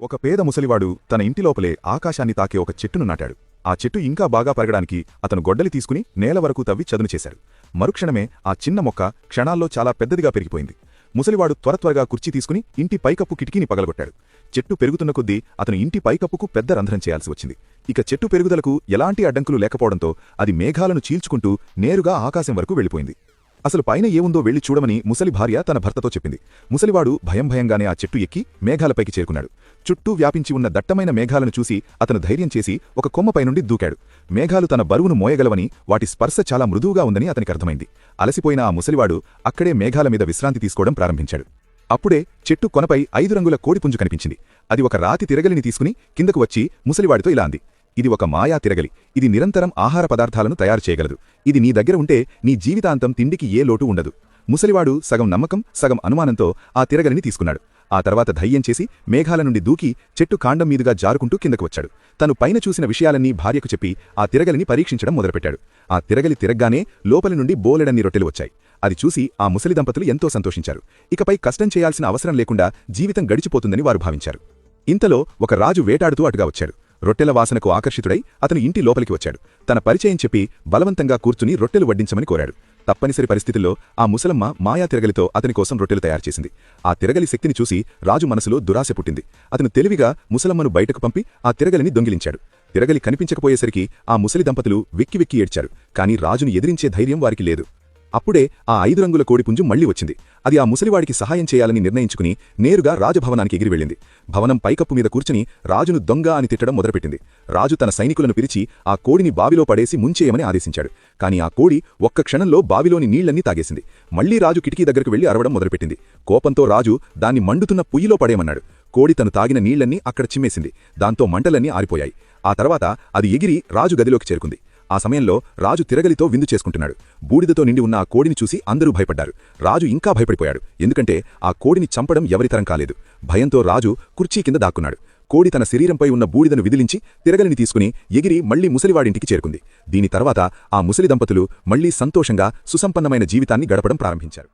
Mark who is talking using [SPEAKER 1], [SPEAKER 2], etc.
[SPEAKER 1] ఒక పేద ముసలివాడు తన ఇంటి లోపలే ఆకాశాన్ని తాకే ఒక చెట్టును నాటాడు. ఆ చెట్టు ఇంకా బాగా పెరగడానికి అతను గొడ్డలి తీసుకుని నేల వరకు తవ్వి చదును చేశాడు. మరుక్షణమే ఆ చిన్న మొక్క క్షణాల్లో చాలా పెద్దదిగా పెరిగిపోయింది. ముసలివాడు త్వరగా కుర్చీ తీసుకుని ఇంటి పైకప్పు కిటికీని పగలగొట్టాడు. చెట్టు పెరుగుతున్న కొద్దీ అతను ఇంటి పైకప్పుకు పెద్ద రంధ్రం చేయాల్సి వచ్చింది. ఇక చెట్టు పెరుగుదలకు ఎలాంటి అడ్డంకులు లేకపోవడంతో అది మేఘాలను చీల్చుకుంటూ నేరుగా ఆకాశం వరకు వెళ్ళిపోయింది. అసలు పైన ఏముందో వెళ్లి చూడమని ముసలి భార్య తన భర్తతో చెప్పింది. ముసలివాడు భయంగానే ఆ చెట్టు ఎక్కి మేఘాలపైకి చేరుకున్నాడు. చుట్టూ వ్యాపించి ఉన్న దట్టమైన మేఘాలను చూసి అతను ధైర్యం చేసి ఒక కొమ్మపై నుండి దూకాడు. మేఘాలు తన బరువును మోయగలవని, వాటి స్పర్శ చాలా మృదువుగా ఉందని అతనికి అర్థమైంది. అలసిపోయిన ఆ ముసలివాడు అక్కడే మేఘాల మీద విశ్రాంతి తీసుకోవడం ప్రారంభించాడు. అప్పుడే చెట్టు కొనపై 5 రంగుల కోడిపుంజు కనిపించింది. అది ఒక రాతి తిరగలిని తీసుకుని కిందకు వచ్చి ముసలివాడితో ఇలా అంది: ఇది ఒక మాయా తిరగలి. ఇది నిరంతరం ఆహార పదార్థాలను తయారు చేయగలదు. ఇది నీ దగ్గర ఉంటే నీ జీవితాంతం తిండికి ఏ లోటు ఉండదు. ముసలివాడు సగం నమ్మకం సగం అనుమానంతో ఆ తిరగలిని తీసుకున్నాడు. ఆ తర్వాత ధైర్యం చేసి మేఘాల నుండి దూకి చెట్టు కాండం మీదుగా జారుకుంటూ కిందకు వచ్చాడు. తను పైన చూసిన విషయాలన్నీ భార్యకు చెప్పి ఆ తిరగలిని పరీక్షించడం మొదలుపెట్టాడు. ఆ తిరగలి తిరగ్గానే లోపలి నుండి బోలెడన్ని రొట్టెలు వచ్చాయి. అది చూసి ఆ ముసలి దంపతులు ఎంతో సంతోషించారు. ఇకపై కష్టం చేయాల్సిన అవసరం లేకుండా జీవితం గడిచిపోతుందని వారు భావించారు. ఇంతలో ఒక రాజు వేటాడుతూ అటుగా వచ్చాడు. రొట్టెల వాసనకు ఆకర్షితుడై అతను ఇంటి లోపలికి వచ్చాడు. తన పరిచయం చెప్పి బలవంతంగా కూర్చుని రొట్టెలు వడ్డించమని కోరాడు. తప్పనిసరి పరిస్థితుల్లో ఆ ముసలమ్మ మాయా తిరగలితో అతని కోసం రొట్టెలు తయారుచేసింది. ఆ తిరగలి శక్తిని చూసి రాజు మనసులో దురాశ పుట్టింది. అతను తెలివిగా ముసలమ్మను బయటకు పంపి ఆ తిరగలిని దొంగిలించాడు. తిరగలి కనిపించకపోయేసరికి ఆ ముసలి దంపతులు వెక్కి ఏడ్చారు. కాని రాజును ఎదిరించే ధైర్యం వారికి లేదు. అప్పుడే ఆ 5 రంగుల కోడిపుంజు మళ్లీ వచ్చింది. అది ఆ ముసలివాడికి సహాయం చేయాలని నిర్ణయించుకుని నేరుగా రాజభవనానికి ఎగిరి వెళ్ళింది. భవనం పైకప్పు మీద కూర్చుని రాజును దొంగ అని తిట్టడం మొదలుపెట్టింది. రాజు తన సైనికులను పిలిచి ఆ కోడిని బావిలో పడేసి ముంచేయమని ఆదేశించాడు. కాని ఆ కోడి ఒక్క క్షణంలో బావిలోని నీళ్లన్నీ తాగేసింది. మళ్లీ రాజు కిటికీ దగ్గరకు వెళ్లి అరవడం మొదలుపెట్టింది. కోపంతో రాజు దాన్ని మండుతున్న పుయ్యిలో పడేయమన్నాడు. కోడి తను తాగిన నీళ్లన్నీ అక్కడ చిమ్మేసింది. దాంతో మంటలన్నీ ఆరిపోయాయి. ఆ తర్వాత అది ఎగిరి రాజు గదిలోకి చేరుకుంది. ఆ సమయంలో రాజు తిరగలితో విందు చేసుకుంటున్నాడు. బూడిదతో నిండి ఉన్న ఆ కోడిని చూసి అందరూ భయపడ్డారు. రాజు ఇంకా భయపడిపోయాడు. ఎందుకంటే ఆ కోడిని చంపడం ఎవరితరం కాలేదు. భయంతో రాజు కుర్చీ కింద దాక్కున్నాడు. కోడి తన శరీరంపై ఉన్న బూడిదను విదిలించి తిరగలిని తీసుకుని ఎగిరి మళ్లీ ముసలివాడింటికి చేరుకుంది. దీని తర్వాత ఆ ముసలి దంపతులు మళ్లీ సంతోషంగా సుసంపన్నమైన జీవితాన్ని గడపడం ప్రారంభించారు.